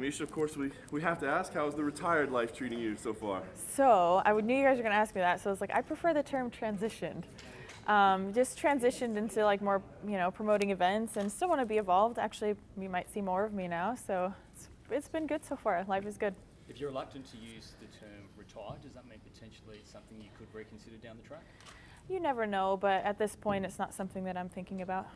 Miesha, of course, we have to ask, how's the retired life treating you so far? So I knew you guys were going to ask me that. So I was like, I prefer the term transitioned. Just transitioned into like more, promoting events, and still want to be involved. Actually, you might see more of me now. So it's been good so far. Life is good. If you're reluctant to use the term retired, does that mean potentially it's something you could reconsider down the track? You never know, but at this point, it's not something that I'm thinking about.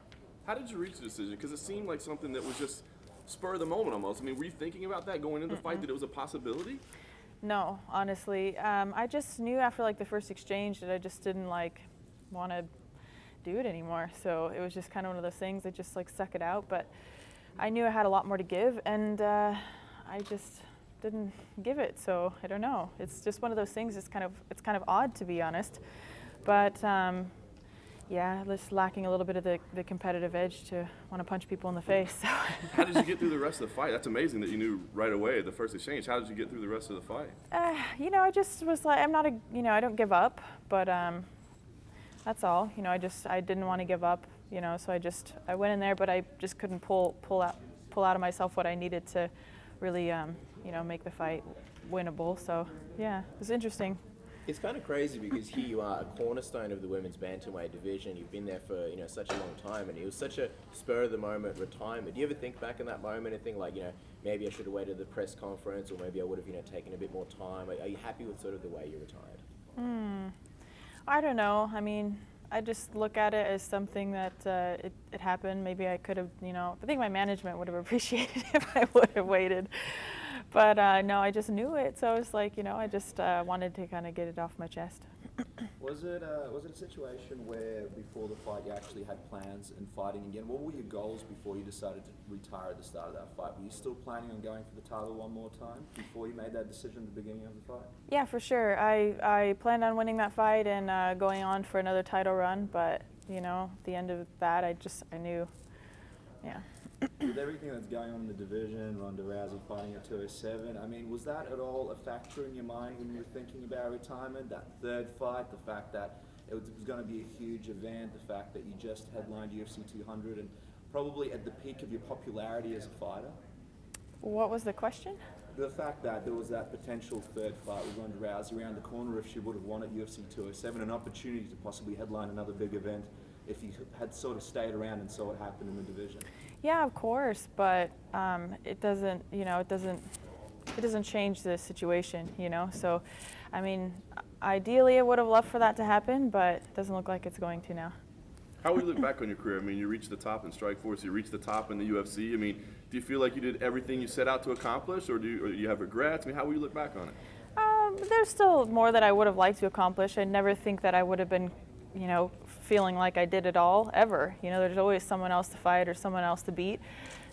How did you reach the decision? Because it seemed like something that was just spur of the moment almost. I mean, were you thinking about that going into the fight, that it was a possibility? No, honestly. I just knew after like the first exchange that I just didn't want to do it anymore. So it was just kind of one of those things. I just suck it out. But I knew I had a lot more to give, and I just didn't give it. So I don't know. It's just one of those things. It's kind of odd, to be honest. But yeah, just lacking a little bit of the competitive edge to want to punch people in the face. So. How did you get through the rest of the fight? That's amazing that you knew right away at the first exchange. How did you get through the rest of the fight? I just was like, I'm not I don't give up, but that's all. I didn't want to give up, so I went in there, but I just couldn't pull out of myself what I needed to really, make the fight winnable. So yeah, it was interesting. It's kind of crazy because here you are, a cornerstone of the women's bantamweight division. You've been there for such a long time, and it was such a spur of the moment retirement. Do you ever think back in that moment and think maybe I should have waited the press conference, or maybe I would have taken a bit more time? Are you happy with sort of the way you retired? I don't know. I mean, I just look at it as something that it happened. Maybe I could have, I think my management would have appreciated if I would have waited. But no, I just knew it. So I was like, I just wanted to kind of get it off my chest. Was it a situation where before the fight you actually had plans and fighting again? What were your goals before you decided to retire at the start of that fight? Were you still planning on going for the title one more time before you made that decision at the beginning of the fight? Yeah, for sure. I planned on winning that fight and going on for another title run. But, at the end of that, I knew, yeah. With everything that's going on in the division, Ronda Rousey fighting at 207, I mean, was that at all a factor in your mind when you were thinking about retirement? That third fight, the fact that it was going to be a huge event, the fact that you just headlined UFC 200 and probably at the peak of your popularity as a fighter? What was the question? The fact that there was that potential third fight with Ronda Rousey around the corner if she would have won at UFC 207, an opportunity to possibly headline another big event if you had sort of stayed around and saw what happened in the division. Yeah, of course, but it doesn't, it doesn't change the situation, So, I mean, ideally I would have loved for that to happen, but it doesn't look like it's going to now. How will you look back on your career? I mean, you reached the top in Strikeforce, you reached the top in the UFC. I mean, do you feel like you did everything you set out to accomplish, or do you have regrets? I mean, how will you look back on it? There's still more that I would have liked to accomplish. I never think that I would have been, feeling like I did it all ever. There's always someone else to fight or someone else to beat.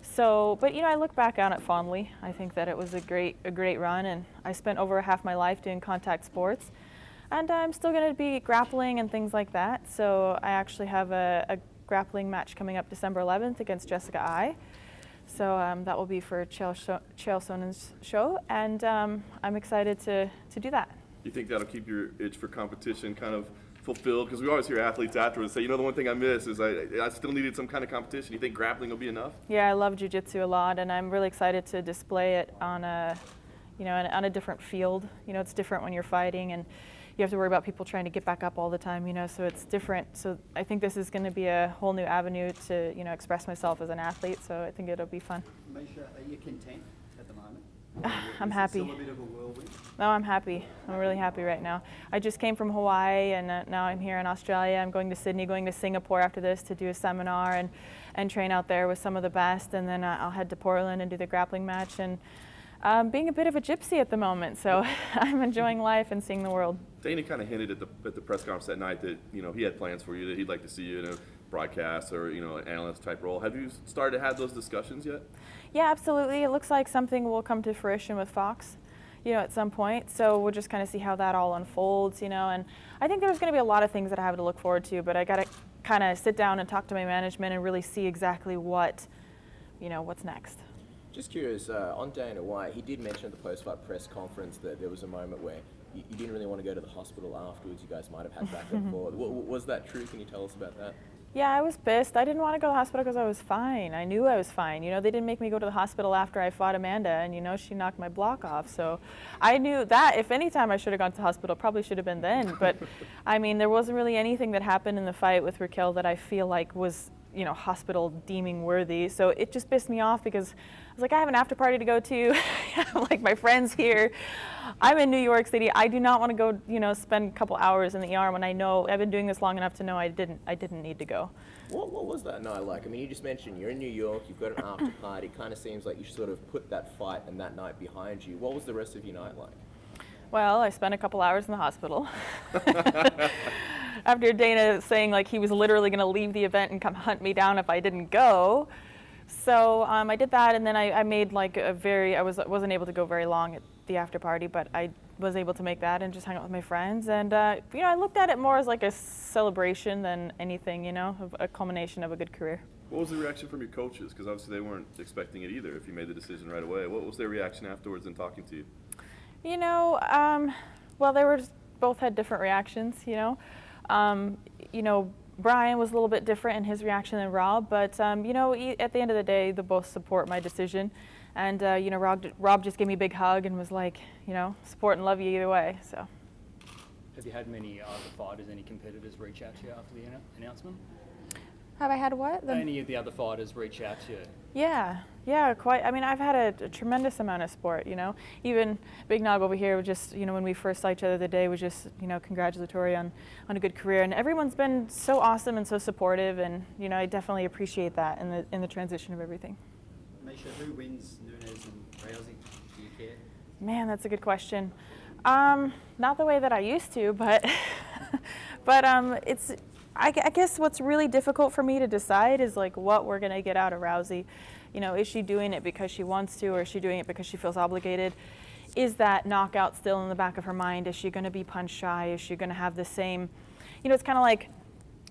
So, but I look back on it fondly. I think that it was a great run, and I spent over half my life doing contact sports, and I'm still going to be grappling and things like that. So I actually have a grappling match coming up December 11th against Jessica Ai. So that will be for Chael Sonnen's show, and I'm excited to do that. You think that'll keep your itch for competition kind of fulfilled? Because we always hear athletes afterwards say, the one thing I miss is I still needed some kind of competition. You think grappling will be enough? Yeah, I love jiu-jitsu a lot, and I'm really excited to display it on a different field. It's different when you're fighting, and you have to worry about people trying to get back up all the time, so it's different. So I think this is going to be a whole new avenue to, express myself as an athlete, so I think it'll be fun. Miesha, are you content at the moment? I'm happy. Still a bit of a whirlwind? No, I'm happy. I'm really happy right now. I just came from Hawaii, and now I'm here in Australia. I'm going to Sydney, going to Singapore after this to do a seminar and train out there with some of the best, and then I'll head to Portland and do the grappling match. And being a bit of a gypsy at the moment, so I'm enjoying life and seeing the world. Dana kind of hinted at the press conference that night that he had plans for you, that he'd like to see you in a broadcast or an analyst type role. Have you started to have those discussions yet? Yeah, absolutely. It looks like something will come to fruition with Fox, at some point. So we'll just kind of see how that all unfolds, and I think there's going to be a lot of things that I have to look forward to, but I got to kind of sit down and talk to my management and really see exactly what's next. Just curious, on Dana White, he did mention at the post-fight press conference that there was a moment where you didn't really want to go to the hospital afterwards. You guys might have had back and forth. Was that true? Can you tell us about that? Yeah, I was pissed. I didn't want to go to the hospital because I was fine. I knew I was fine. You know, they didn't make me go to the hospital after I fought Amanda, and you know, she knocked my block off. So I knew that if any time I should have gone to the hospital, probably should have been then. But I mean, there wasn't really anything that happened in the fight with Raquel that I feel like was, you know, hospital deeming worthy. So it just pissed me off because I was like, I have an after party to go to. Like, my friends here. I'm in New York City. I do not want to go, you know, spend a couple hours in the ER when I know I've been doing this long enough to know I didn't need to go. What was that night like? I mean, you just mentioned you're in New York, you've got an after party. Kind of seems like you sort of put that fight and that night behind you. What was the rest of your night like? Well, I spent a couple hours in the hospital. After Dana saying like he was literally going to leave the event and come hunt me down if I didn't go. So I did that, and then I made like I wasn't able to go very long at the after party, but I was able to make that and just hang out with my friends. And you know, I looked at it more as like a celebration than anything, you know, of a culmination of a good career. What was the reaction from your coaches? Because obviously they weren't expecting it either if you made the decision right away. What was their reaction afterwards in talking to you? You know, well, both had different reactions, you know. You know, Brian was a little bit different in his reaction than Rob, but you know, at the end of the day, they both support my decision. And you know, Rob just gave me a big hug and was like, you know, support and love you either way. So. Have you had many other fighters, any competitors reach out to you after the announcement? Have I had what? Any of the other fighters reach out to you? Yeah, quite. I mean, I've had a tremendous amount of support, you know. Even Big Nog over here was just, you know, when we first saw each other the day was just, you know, congratulatory on a good career. And everyone's been so awesome and so supportive, and, you know, I definitely appreciate that in the transition of everything. Miesha, who wins Nunes and Rousey? Do you care? Man, that's a good question. Not the way that I used to, but it's. I guess what's really difficult for me to decide is like what we're gonna get out of Rousey. You know, is she doing it because she wants to, or is she doing it because she feels obligated? Is that knockout still in the back of her mind? Is she gonna be punch shy? Is she gonna have the same, you know, it's kind of like,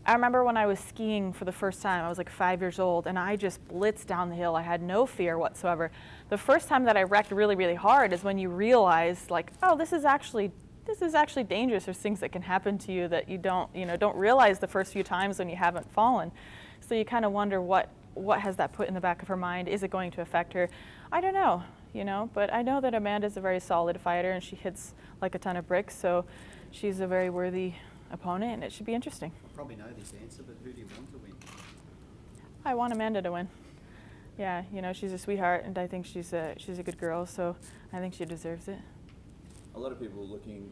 I remember when I was skiing for the first time, I was like 5 years old, and I just blitzed down the hill. I had no fear whatsoever. The first time that I wrecked really, really hard is when you realize like, oh, this is actually dangerous. There's things that can happen to you that you don't realize the first few times when you haven't fallen. So you kind of wonder what has that put in the back of her mind? Is it going to affect her? I don't know, you know, but I know that Amanda's a very solid fighter and she hits like a ton of bricks, so she's a very worthy opponent and it should be interesting. I probably know this answer, but who do you want to win? I want Amanda to win. Yeah, you know, she's a sweetheart and I think she's a good girl, so I think she deserves it. A lot of people are looking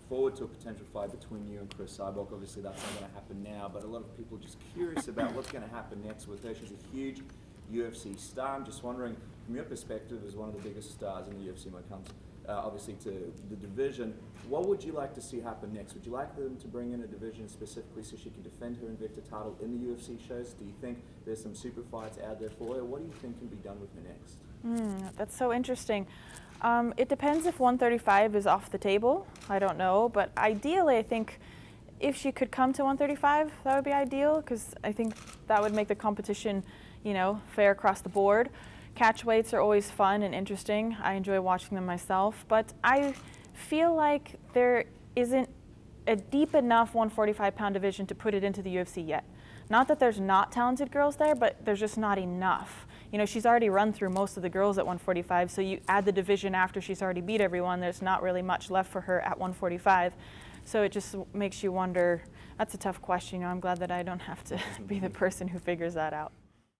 forward to a potential fight between you and Chris Cyborg. Obviously, that's not going to happen now, but a lot of people are just curious about what's going to happen next with her. She's a huge UFC star. I'm just wondering, from your perspective as one of the biggest stars in the UFC when it comes, obviously, to the division, what would you like to see happen next? Would you like them to bring in a division specifically so she can defend her Invicta title in the UFC shows? Do you think there's some super fights out there for her? What do you think can be done with her next? That's so interesting. It depends if 135 is off the table. I don't know, but ideally I think if she could come to 135, that would be ideal because I think that would make the competition, you know, fair across the board. Catch weights are always fun and interesting. I enjoy watching them myself, but I feel like there isn't a deep enough 145-pound division to put it into the UFC yet. Not that there's not talented girls there, but there's just not enough. You know, she's already run through most of the girls at 145, so you add the division after she's already beat everyone, there's not really much left for her at 145. So it just makes you wonder, that's a tough question. You know, I'm glad that I don't have to be the person who figures that out.